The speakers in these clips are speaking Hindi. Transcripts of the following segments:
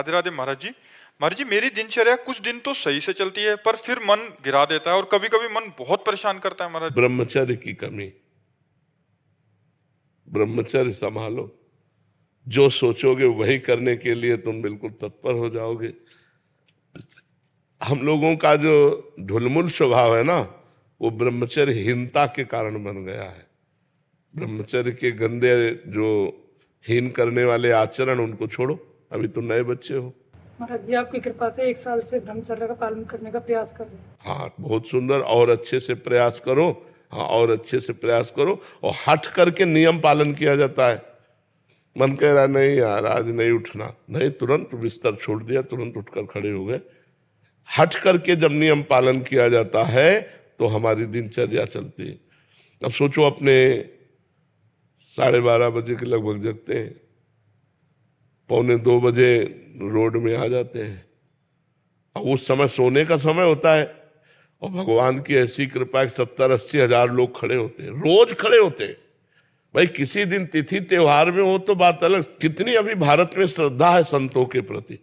राधे राधे महाराज जी। महाराज जी, मेरी दिनचर्या कुछ दिन तो सही से चलती है, पर फिर मन गिरा देता है और कभी कभी मन बहुत परेशान करता है महाराज। ब्रह्मचर्य की कमी। ब्रह्मचर्य संभालो, जो सोचोगे वही करने के लिए तुम बिल्कुल तत्पर हो जाओगे। हम लोगों का जो ढुलमुल स्वभाव है ना, वो ब्रह्मचर्यहीनता के कारण बन गया है। ब्रह्मचर्य के गंदे जो हीन करने वाले आचरण, उनको छोड़ो, अभी तो नए बच्चे हो। महाराज जी, आपकी कृपा से 1 साल से ब्रह्मचर्य का पालन करने का प्रयास कर रहे हैं। हाँ, बहुत सुंदर, और अच्छे से प्रयास करो। हाँ, और अच्छे से प्रयास करो। और हट करके नियम पालन किया जाता है। मन कह रहा नहीं यार आज नहीं उठना, नहीं, तुरंत बिस्तर छोड़ दिया, तुरंत उठकर खड़े हो गए। हट करके जब नियम पालन किया जाता है तो हमारी दिनचर्या चलती है। अब सोचो, अपने 12:30 बजे के लगभग जगते हैं, 1:45 बजे रोड में आ जाते हैं। अब उस समय सोने का समय होता है, और भगवान की ऐसी कृपा है 70-80 हजार लोग खड़े होते हैं, रोज खड़े होते हैं। भाई किसी दिन तिथि त्योहार में हो तो बात अलग। कितनी अभी भारत में श्रद्धा है संतों के प्रति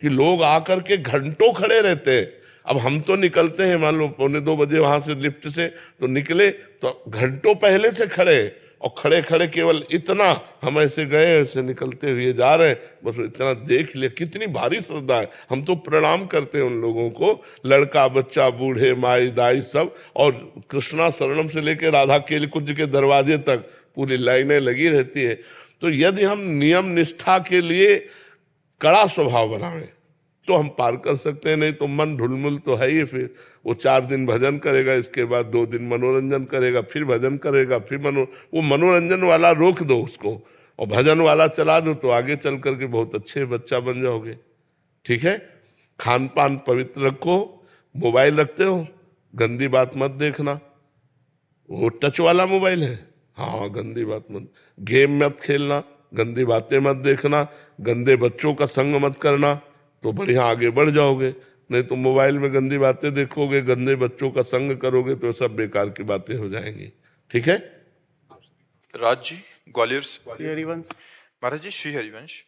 कि लोग आकर के घंटों खड़े रहते हैं। अब हम तो निकलते हैं, मान लो 1:45 बजे वहां से लिफ्ट से तो निकले, तो घंटों पहले से खड़े, और खड़े खड़े केवल इतना, हम ऐसे गए ऐसे निकलते हुए जा रहे हैं, बस इतना देख लिया। कितनी भारी श्रद्धा है। हम तो प्रणाम करते हैं उन लोगों को, लड़का बच्चा बूढ़े माई दाई सब, और कृष्णा शरणम से लेकर राधा केलकुंज के दरवाजे तक पूरी लाइनें लगी रहती है। तो यदि हम नियम निष्ठा के लिए कड़ा स्वभाव बनाएं तो हम पार कर सकते हैं, नहीं तो मन ढुलमुल तो है ही। फिर वो 4 दिन भजन करेगा, इसके बाद 2 दिन मनोरंजन करेगा, फिर भजन करेगा, फिर वो मनोरंजन वाला रोक दो उसको, और भजन वाला चला दो, तो आगे चल करके बहुत अच्छे बच्चा बन जाओगे। ठीक है, खान पान पवित्र रखो। मोबाइल रखते हो, गंदी बात मत देखना, वो टच वाला मोबाइल है, हाँ गंदी बात मत। गेम मत खेलना, गंदी बातें मत देखना, गंदे बच्चों का संग मत करना, तो बढ़िया आगे बढ़ जाओगे। नहीं तो मोबाइल में गंदी बातें देखोगे, गंदे बच्चों का संग करोगे, तो सब बेकार की बातें हो जाएंगी। ठीक है। राज जी ग्वालियर से। श्री हरिवंश। महाराज जी, श्री हरिवंश।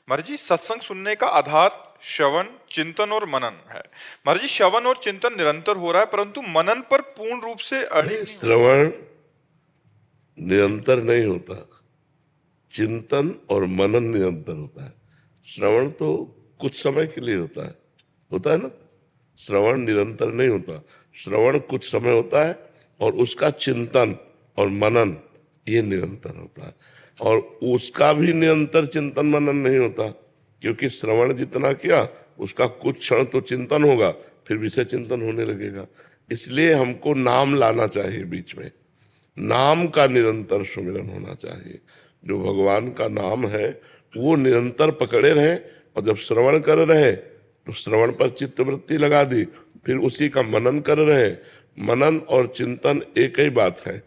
महाराज जी, सत्संग सुनने का आधार श्रवण, चिंतन और मनन है। महाराज जी, श्रवण और चिंतन निरंतर हो रहा है, परंतु मनन पर पूर्ण रूप से श्रवण निरंतर नहीं होता, चिंतन और मनन निरंतर होता है। श्रवण तो कुछ समय के लिए होता है ना। श्रवण निरंतर नहीं होता, श्रवण कुछ समय होता है, और उसका चिंतन और मनन ये निरंतर होता है। और उसका भी निरंतर चिंतन मनन नहीं होता, क्योंकि श्रवण जितना किया उसका कुछ क्षण तो चिंतन होगा, फिर विषय चिंतन होने लगेगा। इसलिए हमको नाम लाना चाहिए बीच में, नाम का निरंतर सुमिरन होना चाहिए। जो भगवान का नाम है वो निरंतर पकड़े रहे, और जब श्रवण कर रहे तो श्रवण पर चित्तवृत्ति लगा दी, फिर उसी का मनन कर रहे। मनन और चिंतन एक ही बात है,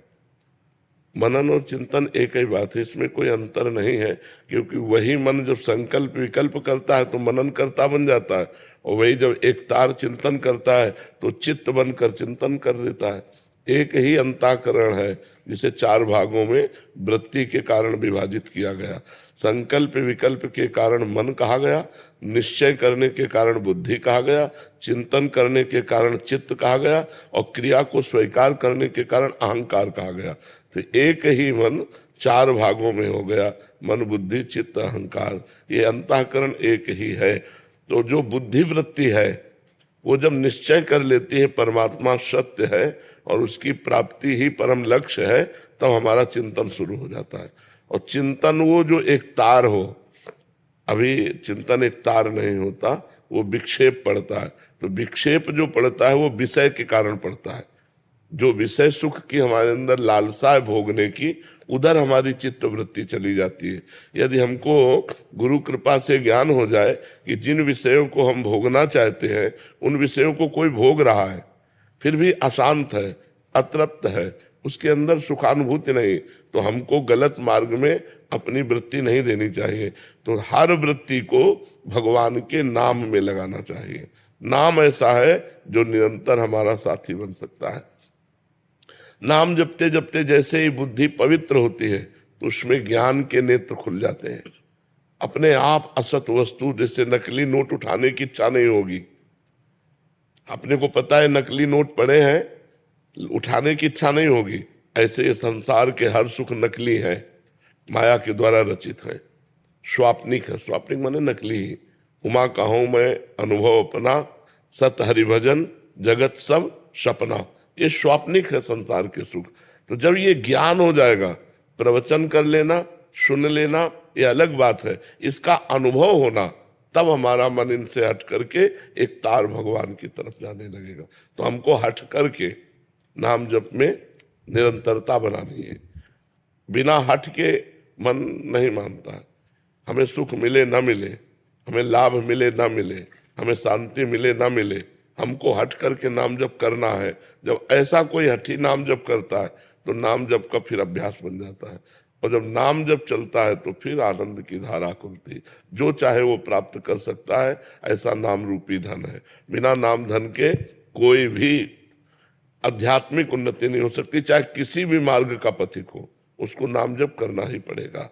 मनन और चिंतन एक ही बात है, इसमें कोई अंतर नहीं है। क्योंकि वही मन जब संकल्प विकल्प करता है तो मनन करता बन जाता है, और वही जब एक तार चिंतन करता है तो चित्त बनकर चिंतन कर देता है। एक ही अंतःकरण है, जिसे 4 भागों में वृत्ति के कारण विभाजित किया गया। संकल्प विकल्प के कारण मन कहा गया, निश्चय करने के कारण बुद्धि कहा गया, चिंतन करने के कारण चित्त कहा गया, और क्रिया को स्वीकार करने के कारण अहंकार कहा गया। तो एक ही मन 4 भागों में हो गया, मन बुद्धि चित्त अहंकार, ये अंतःकरण एक ही है। तो जो बुद्धि वृत्ति है वो जब निश्चय कर लेती है परमात्मा सत्य है और उसकी प्राप्ति ही परम लक्ष्य है, तब हमारा चिंतन शुरू हो जाता है। और चिंतन वो जो एक तार हो, अभी चिंतन एक तार नहीं होता, वो विक्षेप पड़ता है। तो विक्षेप जो पड़ता है वो विषय के कारण पड़ता है। जो विषय सुख की हमारे अंदर लालसा है भोगने की, उधर हमारी चित्त वृत्ति चली जाती है। यदि हमको गुरु कृपा से ज्ञान हो जाए कि जिन विषयों को हम भोगना चाहते हैं उन विषयों को कोई भोग रहा है, फिर भी अशांत है, अतृप्त है, उसके अंदर सुखानुभूति नहीं, तो हमको गलत मार्ग में अपनी वृत्ति नहीं देनी चाहिए। तो हर वृत्ति को भगवान के नाम में लगाना चाहिए। नाम ऐसा है जो निरंतर हमारा साथी बन सकता है। नाम जपते जपते जैसे ही बुद्धि पवित्र होती है तो उसमें ज्ञान के नेत्र खुल जाते हैं। अपने आप असत वस्तु, जैसे नकली नोट उठाने की इच्छा नहीं होगी। अपने को पता है नकली नोट पड़े हैं, उठाने की इच्छा नहीं होगी। ऐसे ये संसार के हर सुख नकली है, माया के द्वारा रचित है, स्वाप्निक है। स्वाप्निक माने नकली ही। उमा कहूं मैं अनुभव अपना, सत हरिभजन जगत सब सपना। ये स्वाप्निक है संसार के सुख। तो जब ये ज्ञान हो जाएगा, प्रवचन कर लेना, सुन लेना, ये अलग बात है, इसका अनुभव होना, तब हमारा मन इनसे हट करके एक तार भगवान की तरफ जाने लगेगा। तो हमको हट करके नाम जप में निरंतरता बनानी है। बिना हट के मन नहीं मानता। हमें सुख मिले ना मिले, हमें लाभ मिले ना मिले, हमें शांति मिले ना मिले, हमको हट करके नाम जप करना है। जब ऐसा कोई हठी नाम जप करता है तो नाम जप का फिर अभ्यास बन जाता है। और जब नाम जप चलता है तो फिर आनंद की धारा खुलती, जो चाहे वो प्राप्त कर सकता है। ऐसा नाम रूपी धन है। बिना नाम धन के कोई भी आध्यात्मिक उन्नति नहीं हो सकती, चाहे किसी भी मार्ग का पथिक हो, उसको नाम जप करना ही पड़ेगा।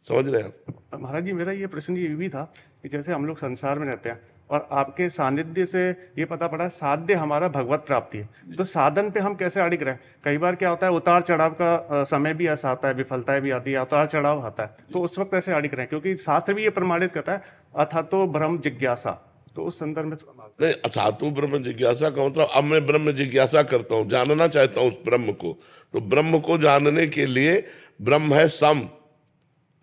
समझ रहे हैं आप? महाराज जी, मेरा ये प्रश्न ये भी था कि जैसे हम लोग संसार में रहते हैं और आपके सानिध्य से ये पता पड़ा साध्य हमारा भगवत प्राप्ति है, तो साधन पे हम कैसे अड़िग रहे? कई बार क्या होता है, उतार चढ़ाव का समय भी ऐसा आता है, विफलताएं भी आती है, उतार चढ़ाव आता है, तो उस वक्त ऐसे अड़िग रहे? क्योंकि शास्त्र भी ये प्रमाणित करता है, अथा तो ब्रह्म जिज्ञासा। तो उस संदर्भ में नहीं, अथातु ब्रह्म जिज्ञासा का मतलब अब मैं ब्रह्म जिज्ञासा करता हूँ, जानना चाहता हूँ उस ब्रह्म को। तो ब्रह्म को जानने के लिए ब्रह्म है सम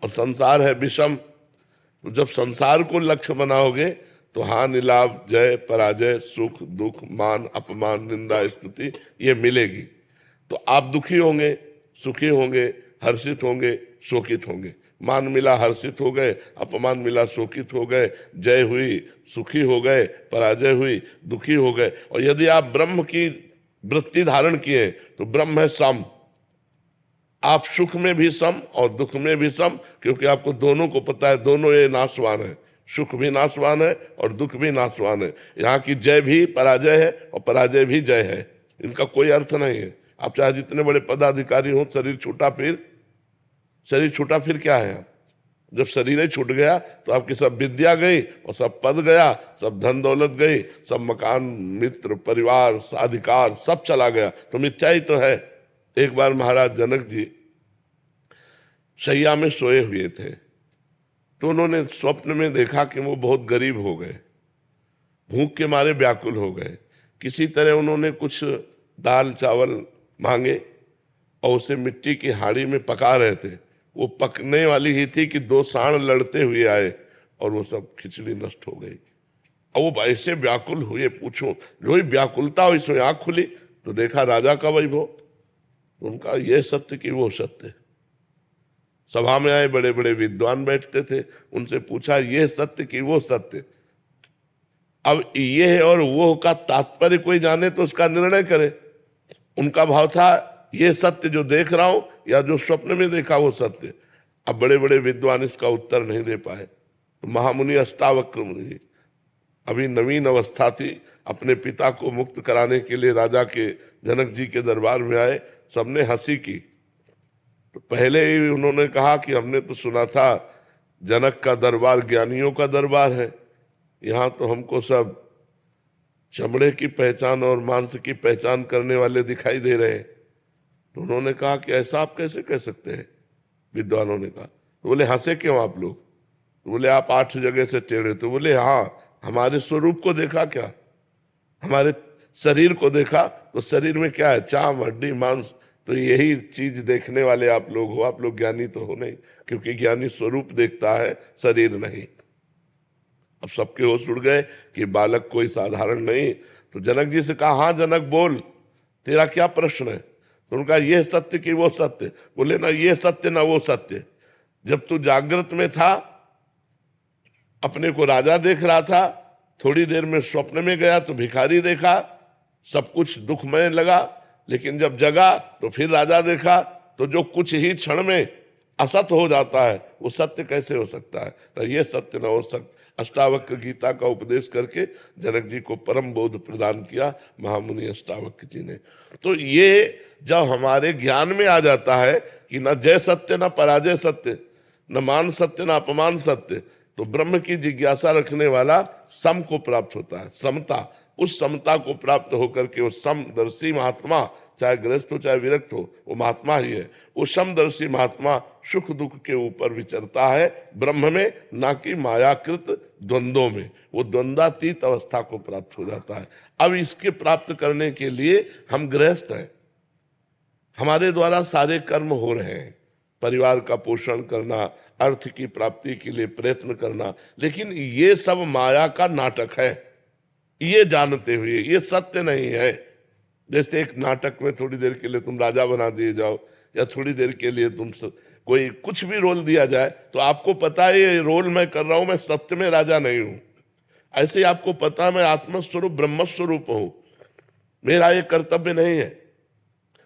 और संसार है विषम। तो जब संसार को लक्ष्य बनाओगे तो हानि लाभ, जय पराजय, सुख दुख, मान अपमान, निंदा स्तुति, ये मिलेगी। तो आप दुखी होंगे, सुखी होंगे, हर्षित होंगे, शोकित होंगे। मान मिला हर्षित हो गए, अपमान मिला शोकित हो गए, जय हुई सुखी हो गए, पराजय हुई दुखी हो गए। और यदि आप ब्रह्म की वृत्ति धारण किए तो ब्रह्म है सम। आप सुख में भी सम और दुख में भी सम, क्योंकि आपको दोनों को पता है, दोनों ये नाशवान है। सुख भी नाशवान है और दुख भी नाशवान है। यहाँ की जय भी पराजय है और पराजय भी जय है। इनका कोई अर्थ नहीं है। आप चाहे जितने बड़े पदाधिकारी हो, शरीर छूटा फिर क्या है? आप जब शरीर ही छूट गया तो आपकी सब विद्या गई और सब पद गया, सब धन दौलत गई, सब मकान, मित्र, परिवार, अधिकार सब चला गया, तो मिथ्या ही तो है। एक बार महाराज जनक जी शैया में सोए हुए थे, तो उन्होंने स्वप्न में देखा कि वो बहुत गरीब हो गए, भूख के मारे व्याकुल हो गए। किसी तरह उन्होंने कुछ दाल चावल मांगे और उसे मिट्टी की हाड़ी में पका रहे थे। वो पकने वाली ही थी कि दो सांड लड़ते हुए आए और वो सब खिचड़ी नष्ट हो गई। और वो ऐसे व्याकुल हुए, पूछो जो ही व्याकुलता हुई, इसमें आंख खुली तो देखा राजा का वैभव। उनका ये सत्य कि वो सत्य। सभा में आए बड़े बड़े विद्वान बैठते थे, उनसे पूछा ये सत्य कि वो सत्य। अब ये है और वो का तात्पर्य कोई जाने तो उसका निर्णय करे। उनका भाव था ये सत्य जो देख रहा हूं या जो स्वप्न में देखा वो सत्य। अब बड़े बड़े विद्वान इसका उत्तर नहीं दे पाए। तो महामुनि अष्टावक्र मुनि, अभी नवीन अवस्था थी, अपने पिता को मुक्त कराने के लिए राजा के जनक जी के दरबार में आए। सबने हंसी की। तो पहले ही उन्होंने कहा कि हमने तो सुना था जनक का दरबार ज्ञानियों का दरबार है, यहाँ तो हमको सब चमड़े की पहचान और मांस की पहचान करने वाले दिखाई दे रहे हैं। तो उन्होंने कहा कि ऐसा आप कैसे कह सकते हैं? विद्वानों ने कहा। तो बोले हंसे क्यों आप लोग? तो बोले आप 8 जगह से टेढ़े। तो बोले हाँ, हमारे स्वरूप को देखा क्या? हमारे शरीर को देखा तो शरीर में क्या है? चाम हड्डी मांस। तो यही चीज देखने वाले आप लोग हो। आप लोग ज्ञानी तो हो नहीं, क्योंकि ज्ञानी स्वरूप देखता है, शरीर नहीं। अब सबके होश उड़ गए कि बालक कोई साधारण नहीं। तो जनक जी से कहा हाँ जनक बोल, तेरा क्या प्रश्न है? तो उनका ये सत्य कि वो सत्य? बोले ना ये सत्य ना वो सत्य। जब तू जागृत में था अपने को राजा देख रहा था, थोड़ी देर में स्वप्न में गया तो भिखारी देखा, सब कुछ दुखमय लगा। लेकिन जब जगा तो फिर राजा देखा। तो जो कुछ ही क्षण में असत हो जाता है वो सत्य कैसे हो सकता है? तो ये सत्य न हो सकता। अष्टावक्र गीता का उपदेश करके जनक जी को परम बोध प्रदान किया महामुनि अष्टावक्र जी ने। तो ये जब हमारे ज्ञान में आ जाता है कि न जय सत्य न पराजय सत्य, न मान सत्य न अपमान सत्य। तो ब्रह्म की जिज्ञासा रखने वाला सम को प्राप्त होता है, समता। उस समता को प्राप्त होकर के वो समदर्शी महात्मा, चाहे गृहस्थ हो चाहे विरक्त हो, वो महात्मा ही है। वो समदर्शी महात्मा सुख दुख के ऊपर विचरता है ब्रह्म में, ना कि मायाकृत द्वंद्वों में। वो द्वंद्वातीत अवस्था को प्राप्त हो जाता है। अब इसके प्राप्त करने के लिए हम गृहस्थ हैं, हमारे द्वारा सारे कर्म हो रहे हैं, परिवार का पोषण करना, अर्थ की प्राप्ति के लिए प्रयत्न करना, लेकिन ये सब माया का नाटक है, ये जानते हुए ये सत्य नहीं है। जैसे एक नाटक में थोड़ी देर के लिए तुम राजा बना दिए जाओ, या थोड़ी देर के लिए तुम कोई कुछ भी रोल दिया जाए, तो आपको पता है ये रोल मैं कर रहा हूं, मैं सत्य में राजा नहीं हूं। ऐसे ही आपको पता है मैं आत्मस्वरूप ब्रह्मस्वरूप हूं, मेरा ये कर्तव्य नहीं है।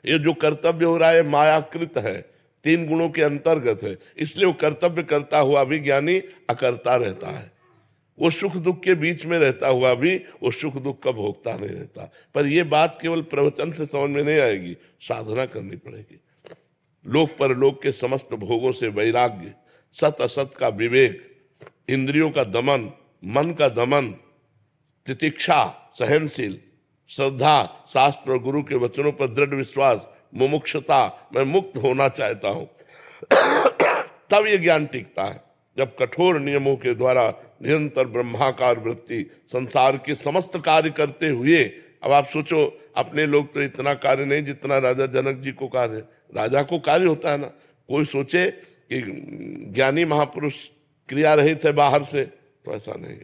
ये जो कर्तव्य हो रहा है मायाकृत है, 3 गुणों के अंतर्गत है, इसलिए वो कर्तव्य करता हुआ भी ज्ञानी अकर्ता रहता है। वो सुख दुख के बीच में रहता हुआ भी वो सुख दुख का भोगता नहीं रहता। पर ये बात केवल प्रवचन से समझ में नहीं आएगी, साधना करनी पड़ेगी। लोक परलोक के समस्त भोगों से वैराग्य, सत असत का विवेक, इंद्रियों का दमन, मन का दमन, तितिक्षा, सहनशील, श्रद्धा, शास्त्र और गुरु के वचनों पर दृढ़ विश्वास, मुमुक्षुता, मैं मुक्त होना चाहता हूं, तब ये ज्ञान टिकता है। जब कठोर नियमों के द्वारा निरंतर ब्रह्माकार वृत्ति संसार के समस्त कार्य करते हुए, अब आप सोचो अपने लोग तो इतना कार्य नहीं जितना राजा जनक जी को कार्य, राजा को कार्य होता है ना। कोई सोचे कि ज्ञानी महापुरुष क्रिया रहित है बाहर से, तो ऐसा नहीं,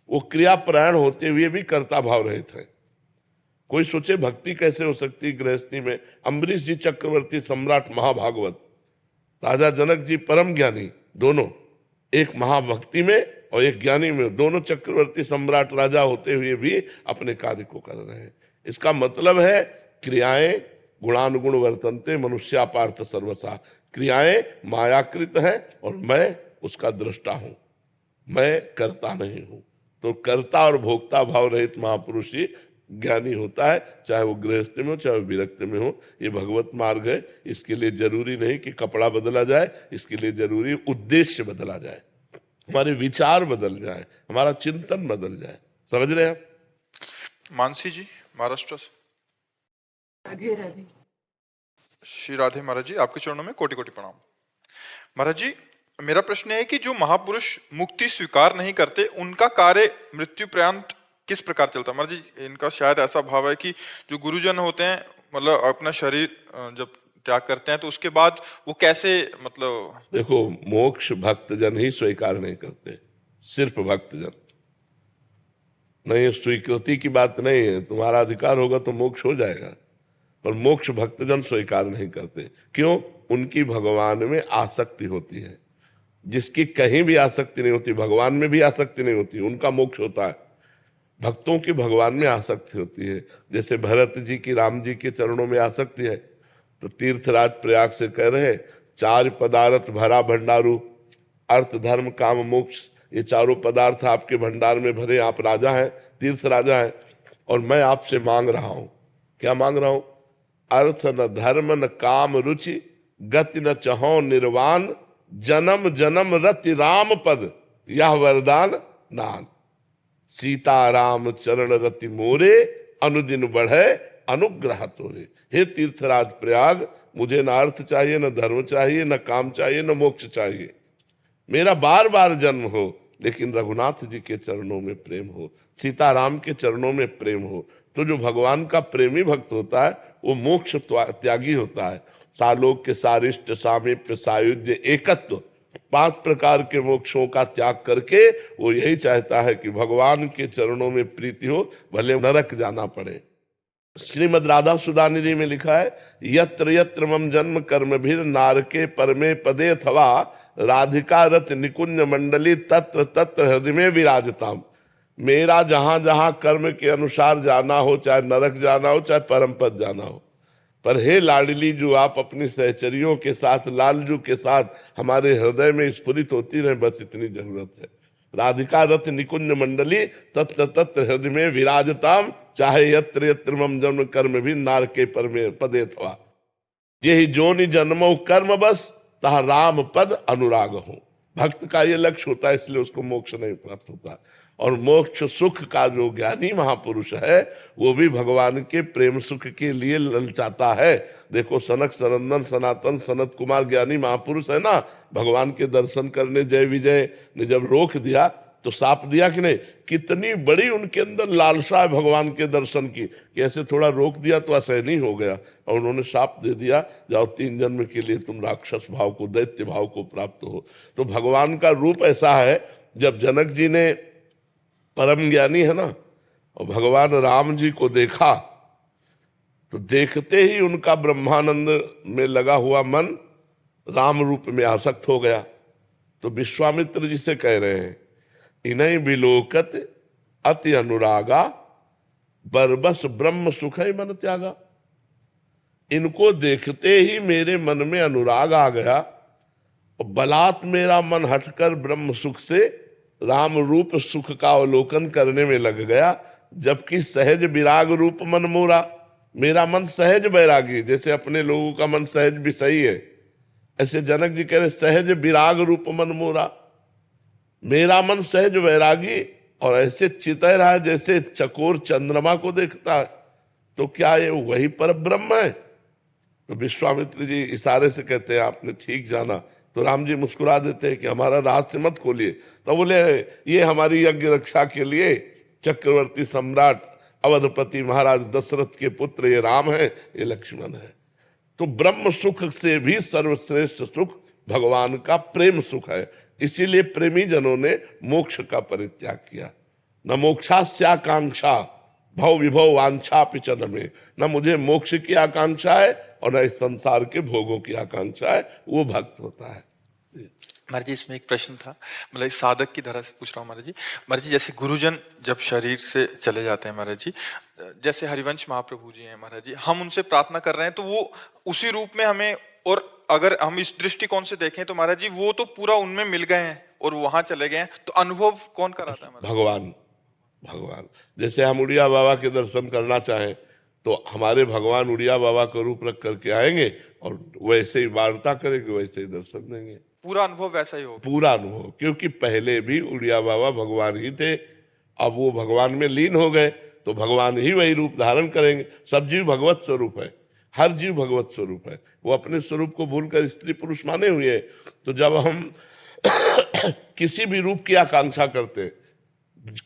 वो क्रियापरायण होते हुए भी कर्ता भाव रहित है। कोई सोचे भक्ति कैसे हो सकती गृहस्थी में। अम्बरीश जी चक्रवर्ती सम्राट महाभागवत, राजा जनक जी परम ज्ञानी, दोनों, एक महाभक्ति में और एक ज्ञानी में, दोनों चक्रवर्ती सम्राट राजा होते हुए भी अपने कार्य को कर रहे हैं। इसका मतलब है क्रियाएं गुणानुगुण वर्तनते मनुष्या पार्थ सर्वसा। क्रियाएं मायाकृत हैं और मैं उसका दृष्टा हूं, मैं करता नहीं हूं। तो कर्ता और भोक्ता भाव रहित महापुरुष ही ज्ञानी होता है, चाहे वो गृहस्थ में हो चाहे वो विरक्त में हो। ये भगवत मार्ग है। इसके लिए जरूरी नहीं कि कपड़ा बदला जाए, इसके लिए जरूरी उद्देश्य बदला जाए, हमारे विचार बदल जाए, हमारा चिंतन बदल जाए। समझ रहे हैं आप? मानसी जी महाराष्ट्र से। राधे राधे। श्री राधे महाराज जी, आपके चरणों में कोटि कोटि प्रणाम। महाराज जी, मेरा प्रश्न है कि जो महापुरुष मुक्ति स्वीकार नहीं करते, उनका कार्य मृत्यु पर्यंत किस प्रकार चलता है? महाराज जी, इनका शायद ऐसा भाव है कि जो गुरुजन होते हैं, मतलब अपना शरीर जब त्याग करते हैं तो उसके बाद वो कैसे, मतलब देखो, मोक्ष भक्तजन ही स्वीकार नहीं करते, सिर्फ भक्तजन। नहीं, स्वीकृति की बात नहीं है, तुम्हारा अधिकार होगा तो मोक्ष हो जाएगा, पर मोक्ष भक्तजन स्वीकार नहीं करते। क्यों? उनकी भगवान में आसक्ति होती है। जिसकी कहीं भी आसक्ति नहीं होती, भगवान में भी आसक्ति नहीं होती, उनका मोक्ष होता है। भक्तों की भगवान में आसक्ति होती है। जैसे भरत जी की राम जी के चरणों में आसक्ति है, तो तीर्थराज प्रयाग से कह रहे 4 पदार्थ भरा भंडारू, अर्थ धर्म काम मोक्ष, ये चारों पदार्थ आपके भंडार में भरे, आप राजा हैं, तीर्थ राजा हैं, और मैं आपसे मांग रहा हूं। क्या मांग रहा हूं? अर्थ न धर्म न काम रुचि, गति न चहो निर्वाण, जन्म जन्म रति राम पद, यह वरदान नान। सीता राम चरण रति मोरे, अनुदिन बढ़े अनुग्रह तोरे। हे तीर्थराज प्रयाग, मुझे न अर्थ चाहिए, न धर्म चाहिए, न काम चाहिए, न मोक्ष चाहिए। मेरा बार बार जन्म हो, लेकिन रघुनाथ जी के चरणों में प्रेम हो, सीताराम के चरणों में प्रेम हो। तो जो भगवान का प्रेमी भक्त होता है वो मोक्ष त्यागी होता है। सालोक के सारिष्ट, सामीप्य, सायुज्य, एकत्व, 5 प्रकार के मोक्षों का त्याग करके वो यही चाहता है कि भगवान के चरणों में प्रीति हो, भले नरक जाना पड़े। श्रीमद् राधा सुधानिधि में लिखा है, यत्र यत्र मम जन्म कर्म भीर नारके परमे पदे अथवा राधिका रत निकुंज मंडली तत्र तत्र हृदय में विराजताम। मेरा जहां जहां कर्म के अनुसार जाना हो, चाहे नरक जाना हो चाहे परम पद जाना हो, पर हे लाडली, जो आप अपनी सहचरियों के साथ, लालजू के साथ हमारे हृदय में स्फुरित होती रहे, बस इतनी जरूरत है। राधिका रथ निकुंज मंडली तत्र तत्र हृदय में विराजताम, चाहे यत्र यत्र मम जन्म कर्म भी नारके परमे पदे थवा। यही जोनि जन्मो कर्म बस, तह राम पद अनुराग हो। भक्त का ये लक्ष्य होता है, इसलिए उसको मोक्ष नहीं प्राप्त होता। और मोक्ष सुख का जो ज्ञानी महापुरुष है वो भी भगवान के प्रेम सुख के लिए ललचाता है। देखो सनक सनंदन सनातन सनत कुमार ज्ञानी महापुरुष है ना, भगवान के दर्शन करने जय विजय ने जब रोक दिया तो साप दिया कि नहीं, कितनी बड़ी उनके अंदर लालसा है भगवान के दर्शन की, कि ऐसे थोड़ा रोक दिया तो असहनीय हो गया और उन्होंने साप दे दिया, जाओ 3 जन्म के लिए तुम राक्षस भाव को दैत्य भाव को प्राप्त हो। तो भगवान का रूप ऐसा है, जब जनक जी ने परम ज्ञानी है ना और भगवान राम जी को देखा तो देखते ही उनका ब्रह्मानंद में लगा हुआ मन राम रूप में आसक्त हो गया। तो विश्वामित्र जी से कह रहे हैं, इन्हीं विलोकत अति अनुरागा बरबस ब्रह्म सुख ही मन त्यागा। इनको देखते ही मेरे मन में अनुराग आ गया और बलात् मेरा मन हटकर ब्रह्म सुख से राम रूप सुख का अवलोकन करने में लग गया। जबकि सहज विराग रूप मन मोरा, मेरा मन सहज बैरागी, जैसे अपने लोगों का मन सहज विषयी है, ऐसे जनक जी कह रहे सहज विराग रूप मन मोरा, मेरा मन सहज वैरागी और ऐसे चितह रहा जैसे चकोर चंद्रमा को देखता है। तो क्या ये वही पर ब्रह्म है? तो विश्वामित्र जी इशारे से कहते हैं आपने ठीक जाना। तो राम जी मुस्कुरा देते हैं कि हमारा रहस्य मत खोलिए। तो बोले ये हमारी यज्ञ रक्षा के लिए चक्रवर्ती सम्राट अवधपति महाराज दशरथ के पुत्र ये राम है, ये लक्ष्मण है। तो ब्रह्म सुख से भी सर्वश्रेष्ठ सुख भगवान का प्रेम सुख है। इसीलिए प्रेमी जनों ने मोक्ष का परित्याग किया। न मोक्षास्याकांक्षा भव विभव वांछा पिचन में, न मुझे मोक्ष की आकांक्षा है और न इस संसार के भोगों की आकांक्षा है, वो भक्त होता है। महाराज जी इसमें एक प्रश्न था, मतलब इस साधक की तरह से पूछ रहा हूँ महाराज जी। महाराज जी जैसे गुरुजन जब शरीर से चले जाते हैं महाराज जी, जैसे हरिवंश महाप्रभु जी हैं महाराज जी, हम उनसे प्रार्थना कर रहे हैं तो वो उसी रूप में हमें, और अगर हम इस दृष्टिकोण से देखें तो महाराज जी वो तो पूरा उनमें मिल गए हैं और वहां चले गए हैं, तो अनुभव कौन कराता है? भगवान। भगवान जैसे हम उड़िया बाबा के दर्शन करना चाहें तो हमारे भगवान उड़िया बाबा का रूप रख करके आएंगे और वैसे ही वार्ता करेंगे, वैसे ही दर्शन देंगे। पूरा अनुभव वैसा ही होगा? पूरा अनुभव, क्योंकि पहले भी उड़िया बाबा भगवान ही थे, अब वो भगवान में लीन हो गए तो भगवान ही वही रूप धारण करेंगे। सब जीव भगवत स्वरूप है, हर जीव भगवत स्वरूप है, वो अपने स्वरूप को भूलकर स्त्री पुरुष माने हुए हैं। तो जब हम किसी भी रूप की आकांक्षा करते,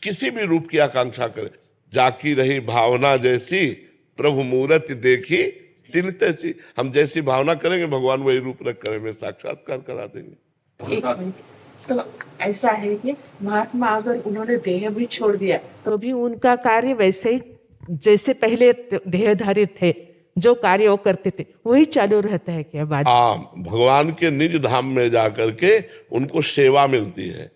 किसी भी रूप की आकांक्षा करें, जाकी रही भावना जैसी प्रभु मूर्ति देखी तिन तैसी, हम जैसी भावना करेंगे भगवान वही रूप रख कर हमें साक्षात्कार करा देंगे। तो ऐसा है कि महात्मा अगर उन्होंने देह भी छोड़ दिया तो भी उनका कार्य वैसे ही जैसे पहले देहधारी थे, जो कार्य वो करते थे वही चालू रहता है क्या बाद? हाँ, भगवान के निज धाम में जाकर के उनको सेवा मिलती है।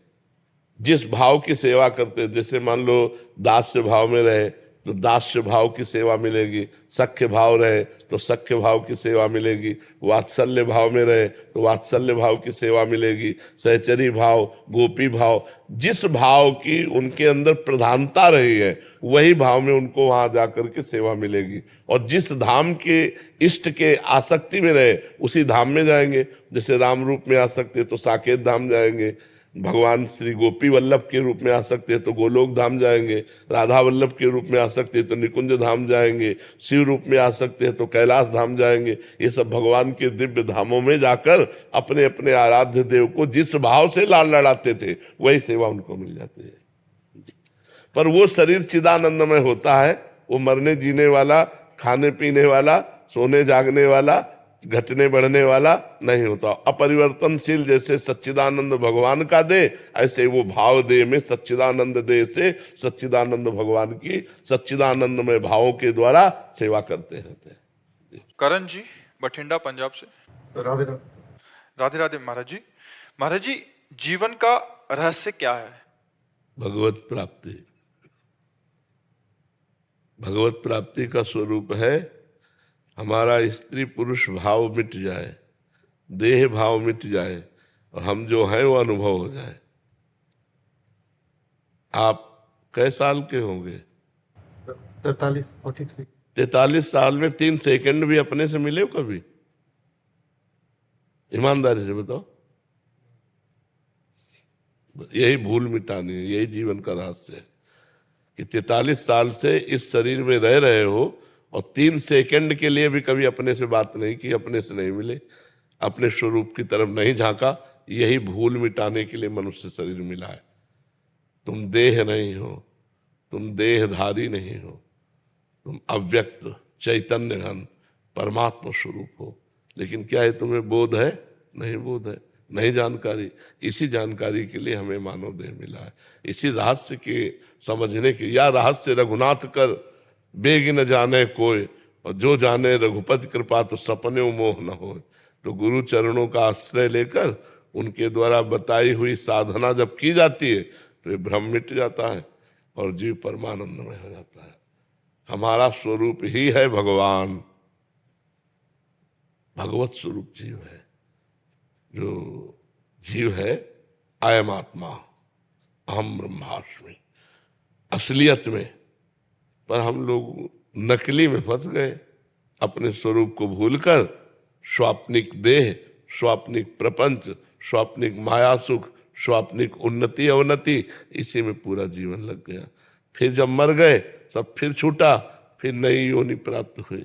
जिस भाव की सेवा करते, जैसे मान लो दास्य भाव में रहे तो दास्य भाव की सेवा मिलेगी, सख्य भाव रहे तो सख्य भाव की सेवा मिलेगी, वात्सल्य भाव में रहे तो वात्सल्य भाव की सेवा मिलेगी, सहचरी भाव, गोपी भाव, जिस भाव की उनके अंदर प्रधानता रही है वही भाव में उनको वहां जाकर के सेवा मिलेगी। और जिस धाम के इष्ट के आसक्ति में रहे उसी धाम में जाएंगे। जैसे राम रूप में आसक्ति है तो साकेत धाम जाएंगे, भगवान श्री गोपी वल्लभ के रूप में आ सकते हैं तो गोलोक धाम जाएंगे, राधा वल्लभ के रूप में आ सकते हैं तो निकुंज धाम जाएंगे, शिव रूप में आ सकते हैं तो कैलाश धाम जाएंगे। ये सब भगवान के दिव्य धामों में जाकर अपने अपने आराध्य देव को जिस भाव से लाल लड़ाते थे वही सेवा उनको मिल जाती है। पर वो शरीर चिदानंदमय होता है, वो मरने जीने वाला, खाने पीने वाला, सोने जागने वाला, घटने बढ़ने वाला नहीं होता। अपरिवर्तनशील जैसे सच्चिदानंद भगवान का दे, ऐसे वो भाव दे में सच्चिदानंद दे से सच्चिदानंद भगवान की सच्चिदानंद में भावों के द्वारा सेवा करते रहते हैं। करण जी बठिंडा पंजाब से। राधे राधे। राधे राधे महाराज जी। महाराज जी जीवन का रहस्य क्या है? भगवत प्राप्ति। भगवत प्राप्ति का स्वरूप है हमारा स्त्री पुरुष भाव मिट जाए, देह भाव मिट जाए और हम जो हैं वो अनुभव हो जाए। आप कै साल के होंगे? 43 43 साल में 3 सेकंड भी अपने से मिले हो कभी? ईमानदारी से बताओ। यही भूल मिटानी है, यही जीवन का रहस्य है कि 43 साल से इस शरीर में रह रहे हो और 3 सेकंड के लिए भी कभी अपने से बात नहीं की, अपने से नहीं मिले, अपने स्वरूप की तरफ नहीं झांका। यही भूल मिटाने के लिए मनुष्य शरीर मिला है। तुम देह नहीं हो, तुम देहधारी नहीं हो, तुम अव्यक्त चैतन्य घन परमात्मा स्वरूप हो। लेकिन क्या है, तुम्हें बोध है? नहीं बोध है, नहीं जानकारी। इसी जानकारी के लिए हमें मानव देह मिला है, इसी रहस्य के समझने के। या रहस्य रघुनाथ कर बेग न जाने कोई, और जो जाने रघुपति कृपा तो सपने मोह न हो। तो गुरु चरणों का आश्रय लेकर उनके द्वारा बताई हुई साधना जब की जाती है तो ये भ्रम मिट जाता है और जीव परमानंदमय हो जाता है। हमारा स्वरूप ही है भगवान, भगवत स्वरूप जीव है। जो जीव है अयम आत्मा अहम ब्रह्मास्मि, असलियत में। पर हम लोग नकली में फंस गए, अपने स्वरूप को भूलकर स्वाप्निक देह, स्वाप्निक प्रपंच, स्वाप्निक माया सुख, स्वाप्निक उन्नति अवनति, इसी में पूरा जीवन लग गया। फिर जब मर गए सब फिर छूटा, फिर नई योनि प्राप्त हुई।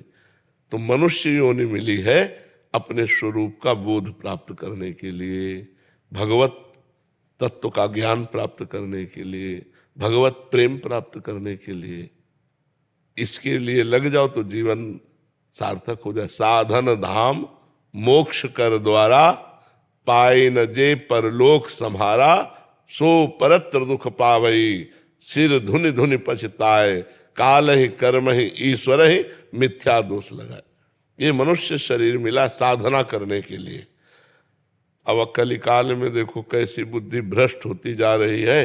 तो मनुष्य योनि मिली है अपने स्वरूप का बोध प्राप्त करने के लिए, भगवत तत्व का ज्ञान प्राप्त करने के लिए, भगवत प्रेम प्राप्त करने के लिए। इसके लिए लग जाओ तो जीवन सार्थक हो जाए। साधन धाम मोक्ष कर द्वारा, पाए न जे परलोक संहारा, सो परत्र दुख पावई, सिर धुनि धुनि पछताए, काल ही कर्म ही ईश्वर ही मिथ्या दोष लगाए। ये मनुष्य शरीर मिला साधना करने के लिए। अब कलिकाल में देखो कैसी बुद्धि भ्रष्ट होती जा रही है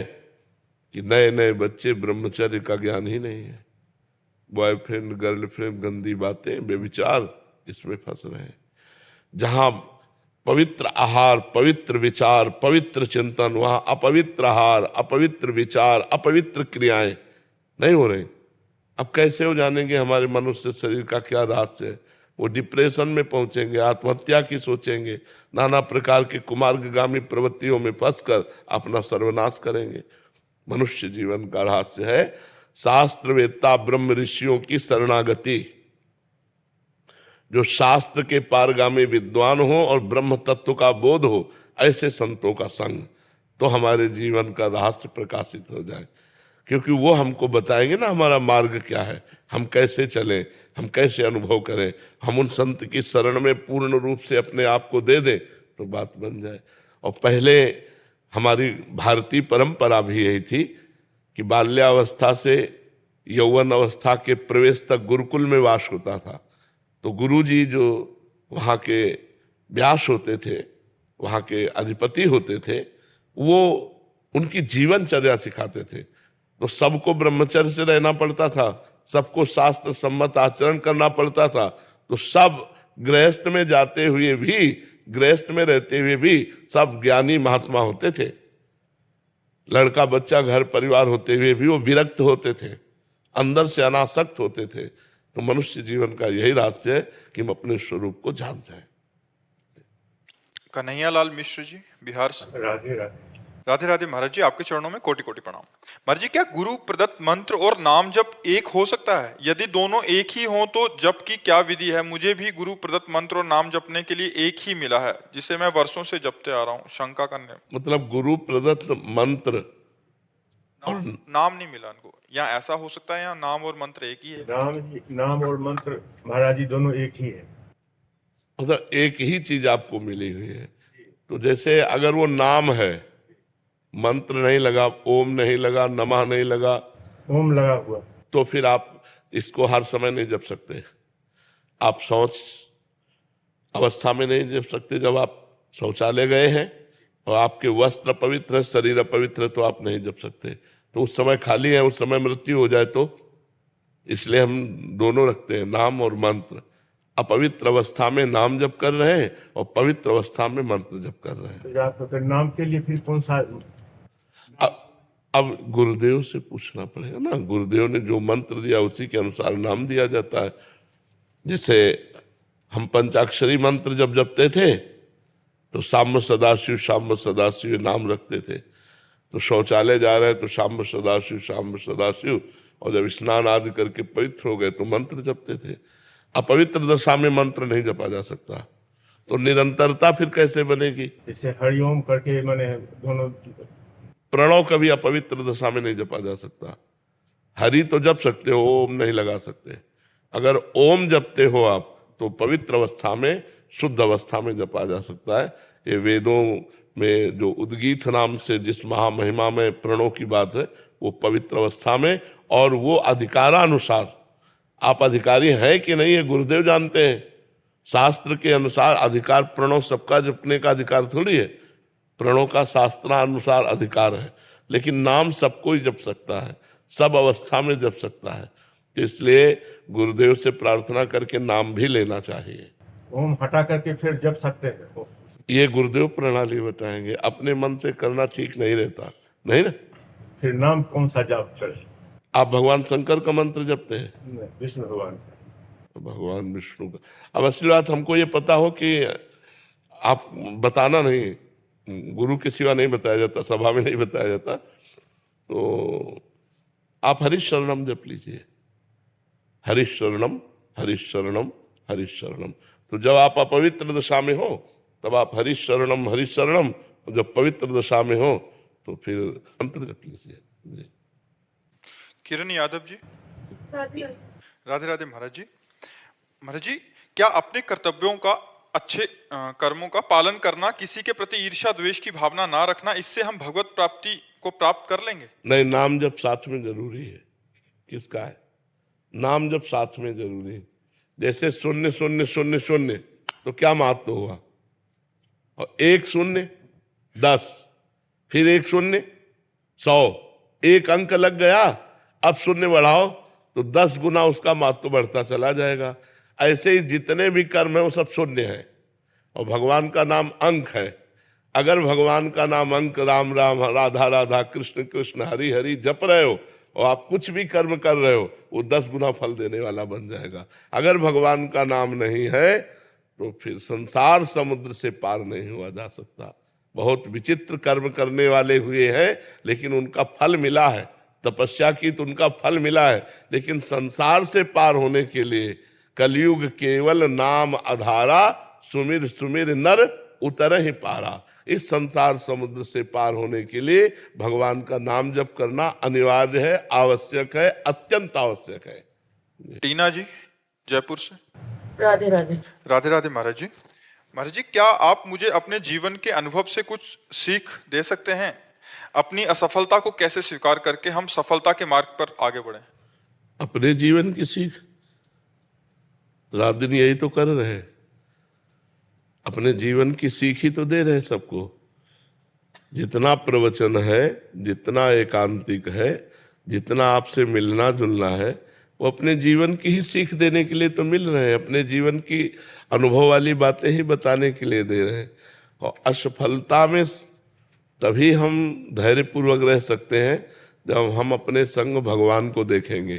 कि नए नए बच्चे ब्रह्मचर्य का ज्ञान ही नहीं है। बॉयफ्रेंड गर्लफ्रेंड, गंदी बातें, बेविचार, इसमें फंस रहे हैं। जहां पवित्र आहार, पवित्र विचार, पवित्र चिंतन, वहां अपवित्र आहार, अपवित्र विचार, अपवित्र क्रियाएं नहीं हो रही। अब कैसे हो जानेंगे हमारे मनुष्य शरीर का क्या रहस्य है? वो डिप्रेशन में पहुंचेंगे, आत्महत्या की सोचेंगे, नाना प्रकार के कुमार्गगामी प्रवृत्तियों में फंसकर अपना सर्वनाश करेंगे। मनुष्य जीवन का रहस्य है शास्त्रवेत्ता ब्रह्म ऋषियों की शरणागति। जो शास्त्र के पारगामी विद्वान हो और ब्रह्म तत्व का बोध हो, ऐसे संतों का संग, तो हमारे जीवन का रहस्य प्रकाशित हो जाए। क्योंकि वो हमको बताएंगे ना हमारा मार्ग क्या है, हम कैसे चलें, हम कैसे अनुभव करें। हम उन संत की शरण में पूर्ण रूप से अपने आप को दे दें तो बात बन जाए। और पहले हमारी भारतीय परंपरा भी यही थी कि बाल्यावस्था से यौवन अवस्था के प्रवेश तक गुरुकुल में वास होता था। तो गुरुजी जो वहाँ के व्यास होते थे, वहाँ के अधिपति होते थे, वो उनकी जीवनचर्या सिखाते थे। तो सबको ब्रह्मचर्य से रहना पड़ता था, सबको शास्त्र सम्मत आचरण करना पड़ता था। तो सब गृहस्थ में जाते हुए भी, गृहस्थ में रहते हुए भी सब ज्ञानी महात्मा होते थे। लड़का बच्चा घर परिवार होते हुए भी वो विरक्त होते थे, अंदर से अनासक्त होते थे। तो मनुष्य जीवन का यही रहस्य है कि हम अपने स्वरूप को जान जाएं। कन्हैयालाल मिश्र जी बिहार से। राधे राधे। राधे राधे महाराज जी, आपके चरणों में कोटि कोटि प्रणाम। महाराज जी, क्या गुरु प्रदत्त मंत्र और नाम जप एक हो सकता है? यदि दोनों एक ही हों तो जप की क्या विधि है? मुझे भी गुरु प्रदत्त मंत्र और नाम जपने के लिए एक ही मिला है, जिसे मैं वर्षों से जपते आ रहा हूँ। शंका करने मतलब गुरु प्रदत्त मंत्र नाम नहीं मिला इनको, या ऐसा हो सकता है या नाम और मंत्र एक ही है? नाम और मंत्र महाराज जी दोनों एक ही है। मतलब एक ही चीज आपको मिली हुई है। तो जैसे अगर वो नाम है, मंत्र नहीं लगा, ओम नहीं लगा, नमः नहीं लगा, ओम लगा हुआ, तो फिर आप इसको हर समय नहीं जप सकते। आप शौच अवस्था में नहीं जप सकते। जब आप शौचालय गए हैं और आपके वस्त्र पवित्र है, शरीर अपवित्र है, तो आप नहीं जप सकते। तो उस समय खाली है, उस समय मृत्यु हो जाए तो, इसलिए हम दोनों रखते हैं, नाम और मंत्र। अपवित्र अवस्था में नाम जप कर रहे हैं और पवित्र अवस्था में मंत्र जप कर रहे हैं। तो फिर नाम के लिए फिर कौन सा? अब गुरुदेव से पूछना पड़ेगा ना। गुरुदेव ने जो मंत्र दिया उसी के अनुसार नाम दिया जाता है। जैसे हम पंचाक्षरी मंत्र जब जपते थे तो शाम्ब सदाशिव नाम रखते थे। तो शौचालय जा रहे हैं तो शाम्ब सदाशिव, और जब स्नान आदि करके पवित्र हो गए तो मंत्र जपते थे। अपवित्र दशा में मंत्र नहीं जपा जा सकता, तो निरंतरता फिर कैसे बनेगी? जैसे हरिओम करके मैंने दोनों प्रणव कभी अपवित्र दशा में नहीं जपा जा सकता। हरि तो जप सकते हो, ओम नहीं लगा सकते। अगर ओम जपते हो आप तो पवित्र अवस्था में, शुद्ध अवस्था में जपा जा सकता है। ये वेदों में जो उद्गीत नाम से जिस महामहिमा में प्रणव की बात है, वो पवित्र अवस्था में, और वो अधिकारानुसार, आप अधिकारी हैं कि नहीं है गुरुदेव जानते हैं। शास्त्र के अनुसार अधिकार प्रणव सबका जपने का अधिकार थोड़ी है, प्रणव का शास्त्रानुसार अधिकार है, लेकिन नाम सबको ही जप सकता है, सब अवस्था में जप सकता है। तो इसलिए गुरुदेव से प्रार्थना करके नाम भी लेना चाहिए। ओम हटा करके फिर जप सकते हैं। ये गुरुदेव प्रणाली बताएंगे, अपने मन से करना ठीक नहीं रहता, नहीं ना। फिर नाम कौन सा जप करें? आप भगवान शंकर का मंत्र जपते हैं? विष्णु भगवान का। भगवान विष्णु का। अब असली बात हमको ये पता हो कि आप बताना नहीं, गुरु के सिवा नहीं बताया जाता, सभा में नहीं बताया जाता, तो आप हरीश शरणम जप लीजिए। हरीश शरणम, हरीश शरणम, हरीश शरणम। तो जब आप अपवित्र दशा में हो तब आप हरीश शरणम, हरीश शरणम, जब पवित्र दशा में हो तो फिर मंत्र जप लीजिए। जी। किरण यादव जी। राधे राधे महाराज जी। महाराज जी, क्या अपने कर्तव्यों का, अच्छे कर्मों का पालन करना, किसी के प्रति ईर्ष्या द्वेष की भावना ना रखना, इससे हम भगवत प्राप्ति को प्राप्त कर लेंगे? नहीं, नाम जब साथ में जरूरी है। किसका है? नाम जब साथ में जरूरी है। जैसे शून्य शून्य शून्य शून्य, तो क्या महत्व हुआ? और 1 शून्य 10, फिर 1 शून्य 100, एक अंक लग गया, अब शून्य बढ़ाओ तो 10 गुना उसका महत्व बढ़ता चला जाएगा। ऐसे ही जितने भी कर्म है वो सब शून्य है, और भगवान का नाम अंक है। अगर भगवान का नाम अंक, राम राम, राधा राधा, कृष्ण कृष्ण, हरि हरि जप रहे हो और आप कुछ भी कर्म कर रहे हो, वो 10 गुना फल देने वाला बन जाएगा। अगर भगवान का नाम नहीं है तो फिर संसार समुद्र से पार नहीं हुआ जा सकता। बहुत विचित्र कर्म करने वाले हुए हैं, लेकिन उनका फल मिला है। तपस्या की तो उनका फल मिला है, लेकिन संसार से पार होने के लिए कलयुग केवल नाम आधारा, सुमिर सुमिर नर उतर ही पारा। इस संसार समुद्र से पार होने के लिए भगवान का नाम जप करना अनिवार्य है, आवश्यक है, अत्यंत आवश्यक है। टीना जी जयपुर से। राधे राधे। राधे राधे महाराज जी। महाराज जी, क्या आप मुझे अपने जीवन के अनुभव से कुछ सीख दे सकते हैं? अपनी असफलता को कैसे स्वीकार करके हम सफलता के मार्ग पर आगे बढ़ें? अपने जीवन की सीख रात दिन यही तो कर रहे हैं, अपने जीवन की सीख ही तो दे रहे हैं सबको। जितना प्रवचन है, जितना एकांतिक है, जितना आपसे मिलना जुलना है, वो अपने जीवन की ही सीख देने के लिए तो मिल रहे हैं, अपने जीवन की अनुभव वाली बातें ही बताने के लिए दे रहे हैं। और असफलता में तभी हम धैर्यपूर्वक रह सकते हैं जब हम अपने संग भगवान को देखेंगे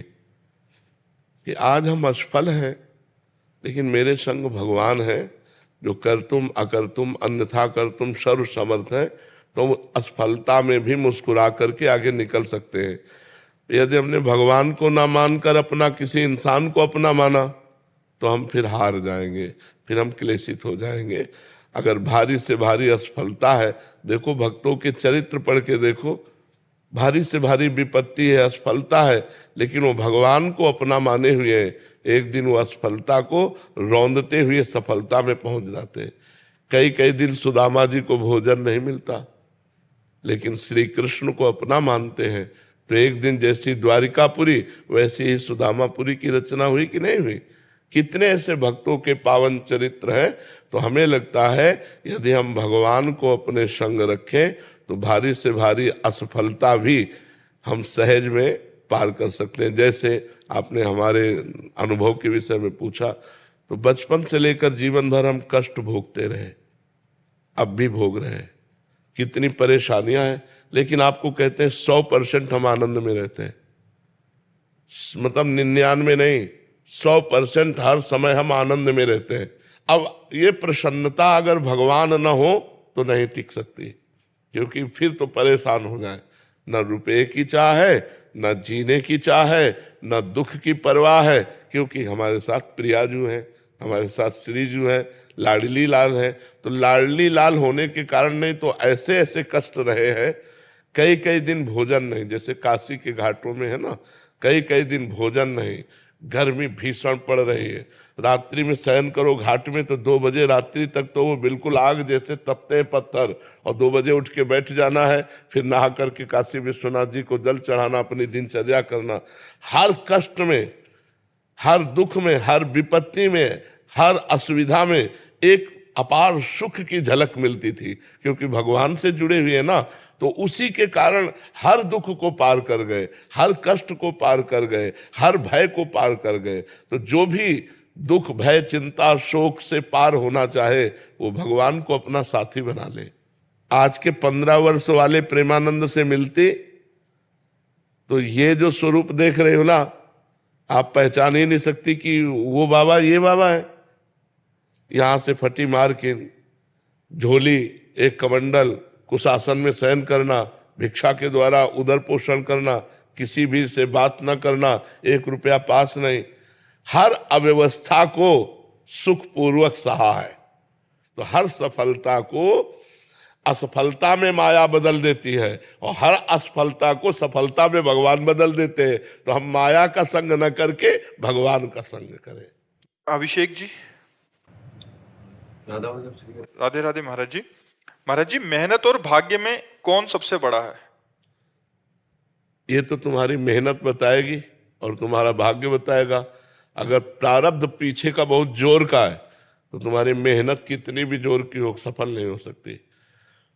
कि आज हम असफल हैं, लेकिन मेरे संग भगवान है जो कर तुम अकर तुम अन्यथा कर तुम सर्व समर्थ है। तो असफलता में भी मुस्कुरा करके आगे निकल सकते हैं। यदि हमने भगवान को ना मानकर अपना किसी इंसान को अपना माना तो हम फिर हार जाएंगे, फिर हम क्लेशित हो जाएंगे। अगर भारी से भारी असफलता है, देखो भक्तों के चरित्र पढ़ के देखो, भारी से भारी विपत्ति है, असफलता है, लेकिन वो भगवान को अपना माने हुए हैं। एक दिन वो असफलता को रौंदते हुए सफलता में पहुंच जाते हैं। कई कई दिन सुदामा जी को भोजन नहीं मिलता, लेकिन श्री कृष्ण को अपना मानते हैं। तो एक दिन जैसी द्वारिकापुरी वैसी ही सुदामापुरी की रचना हुई कि नहीं हुई? कितने ऐसे भक्तों के पावन चरित्र हैं। तो हमें लगता है यदि हम भगवान को अपने संग रखें तो भारी से भारी असफलता भी हम सहज में पार कर सकते हैं। जैसे आपने हमारे अनुभव के विषय में पूछा, तो बचपन से लेकर जीवन भर हम कष्ट भोगते रहे, अब भी भोग रहे हैं, कितनी परेशानियां हैं, लेकिन आपको कहते हैं 100% हम आनंद में रहते हैं। मतलब 99 नहीं, 100% हर समय हम आनंद में रहते हैं। अब ये प्रसन्नता अगर भगवान न हो तो नहीं टिक सकती, क्योंकि फिर तो परेशान हो जाए। न रुपए की चाह है, न जीने की चाह है, न दुख की परवाह है, क्योंकि हमारे साथ प्रियाजू है, हमारे साथ श्रीजू है, लाडली लाल है। तो लाडली लाल होने के कारण नहीं तो ऐसे ऐसे कष्ट रहे हैं, कई कई दिन भोजन नहीं, जैसे काशी के घाटों में है ना, कई कई दिन भोजन नहीं, गर्मी भीषण पड़ रही है, रात्रि में शयन करो घाट में तो 2 बजे रात्रि तक तो वो बिल्कुल आग जैसे तपते हैं पत्थर, और 2 बजे उठ के बैठ जाना है, फिर नहा करके काशी विश्वनाथ जी को जल चढ़ाना, अपनी दिनचर्या करना। हर कष्ट में, हर दुख में, हर विपत्ति में, हर असुविधा में एक अपार सुख की झलक मिलती थी, क्योंकि भगवान से जुड़े हुए हैं ना, तो उसी के कारण हर दुख को पार कर गए, हर कष्ट को पार कर गए, हर भय को पार कर गए। तो जो भी दुख भय चिंता शोक से पार होना चाहे वो भगवान को अपना साथी बना ले। आज के 15 वर्ष वाले प्रेमानंद से मिलते तो ये जो स्वरूप देख रहे हो ना, आप पहचान ही नहीं सकती कि वो बाबा ये बाबा है। यहां से फटी मार के झोली, एक कमंडल, कुशासन में शयन करना, भिक्षा के द्वारा उदर पोषण करना, किसी भी से बात न करना, 1 रुपया पास नहीं, हर अव्यवस्था को सुखपूर्वक सहा है। तो हर सफलता को असफलता में माया बदल देती है, और हर असफलता को सफलता में भगवान बदल देते हैं। तो हम माया का संग न करके भगवान का संग करें। अभिषेक जी। राधे राधे महाराज जी। महाराज जी, मेहनत और भाग्य में कौन सबसे बड़ा है? ये तो तुम्हारी मेहनत बताएगी और तुम्हारा भाग्य बताएगा। अगर प्रारब्ध पीछे का बहुत जोर का है तो तुम्हारी मेहनत कितनी भी जोर की हो सफल नहीं हो सकती।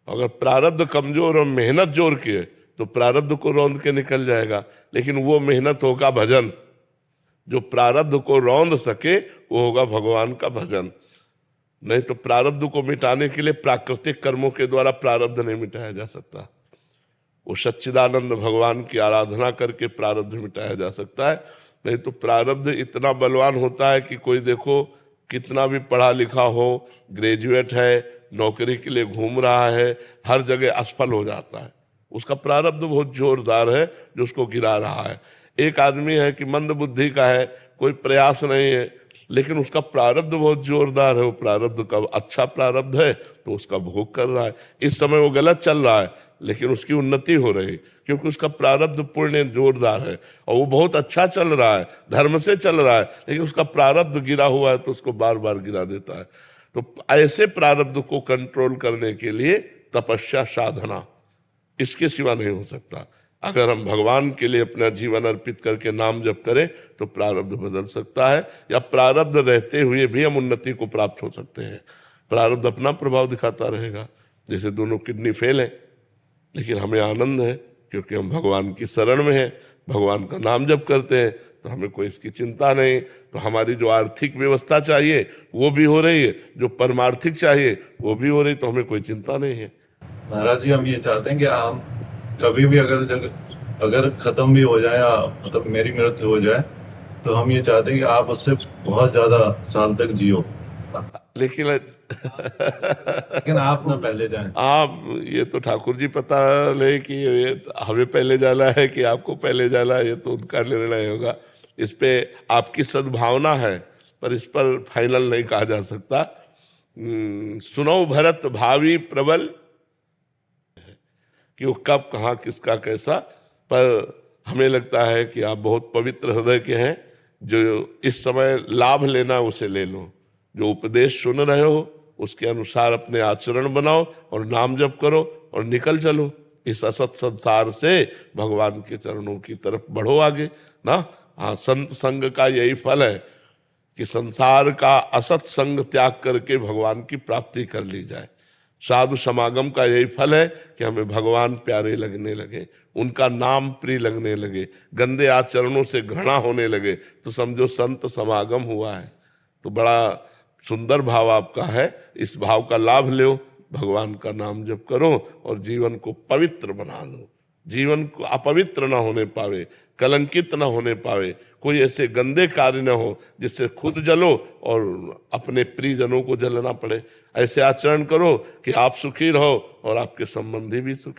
अगर प्रारब्ध कमजोर और मेहनत जोर की है तो प्रारब्ध को रौंद के निकल जाएगा, लेकिन वो मेहनत होगा भजन। जो प्रारब्ध को रौंद सके वो होगा भगवान का भजन। नहीं तो प्रारब्ध को मिटाने के लिए प्राकृतिक कर्मों के द्वारा प्रारब्ध नहीं मिटाया जा सकता। वो सच्चिदानंद भगवान की आराधना करके प्रारब्ध मिटाया जा सकता है। नहीं तो प्रारब्ध इतना बलवान होता है कि कोई देखो कितना भी पढ़ा लिखा हो, ग्रेजुएट है, नौकरी के लिए घूम रहा है, हर जगह असफल हो जाता है। उसका प्रारब्ध बहुत जोरदार है जो उसको गिरा रहा है। एक आदमी है कि मंद बुद्धि का है, कोई प्रयास नहीं है, लेकिन उसका प्रारब्ध बहुत जोरदार है। वो प्रारब्ध का अच्छा प्रारब्ध है तो उसका भोग कर रहा है। इस समय वो गलत चल रहा है लेकिन उसकी उन्नति हो रही है, क्योंकि उसका प्रारब्ध पुण्य जोरदार है और वो बहुत अच्छा चल रहा है, धर्म से चल रहा है, लेकिन उसका प्रारब्ध गिरा हुआ है तो उसको बार बार गिरा देता है। तो ऐसे प्रारब्ध को कंट्रोल करने के लिए तपस्या साधना, इसके सिवा नहीं हो सकता। अगर हम भगवान के लिए अपना जीवन अर्पित करके नाम जप करें तो प्रारब्ध बदल सकता है, या प्रारब्ध रहते हुए भी हम उन्नति को प्राप्त हो सकते हैं। प्रारब्ध अपना प्रभाव दिखाता रहेगा। जैसे दोनों किडनी फेल है लेकिन हमें आनंद है क्योंकि हम भगवान की शरण में हैं, भगवान का नाम जप करते हैं, तो हमें कोई इसकी चिंता नहीं। तो हमारी जो आर्थिक व्यवस्था चाहिए वो भी हो रही है, जो परमार्थिक चाहिए वो भी हो रही, तो हमें कोई चिंता नहीं है। महाराज जी, हम ये चाहते हैं कि हम कभी भी अगर खत्म भी हो जाए, मतलब मेरी मृत्यु हो जाए, तो हम ये चाहते हैं कि आप उससे बहुत ज्यादा साल तक जियो, लेकिन आप ना पहले जाएं। आप ये तो ठाकुर जी पता ले कि हमें पहले जाना है कि आपको पहले जाना है, ये तो उनका निर्णय होगा। इस पे आपकी सद्भावना है पर इस पर फाइनल नहीं कहा जा सकता। सुनो भरत भावी प्रबल, कि वो कब कहाँ किसका कैसा, पर हमें लगता है कि आप बहुत पवित्र हृदय के हैं। जो इस समय लाभ लेना उसे ले लो, जो उपदेश सुन रहे हो उसके अनुसार अपने आचरण बनाओ और नाम जप करो और निकल चलो इस असत संसार से भगवान के चरणों की तरफ बढ़ो आगे ना। हाँ, संत संग का यही फल है कि संसार का असत संग त्याग करके भगवान की प्राप्ति कर ली जाए। साधु समागम का यही फल है कि हमें भगवान प्यारे लगने लगे, उनका नाम प्रिय लगने लगे, गंदे आचरणों से घृणा होने लगे, तो समझो संत समागम हुआ है। तो बड़ा सुंदर भाव आपका है, इस भाव का लाभ लो, भगवान का नाम जप करो और जीवन को पवित्र बना लो। जीवन को अपवित्र ना होने पावे, कलंकित ना होने पावे, कोई ऐसे गंदे कार्य न हो जिससे खुद जलो और अपने प्रियजनों को जलना पड़े। ऐसे आचरण करो कि आप सुखी रहो और आपके संबंधी भी सुखी।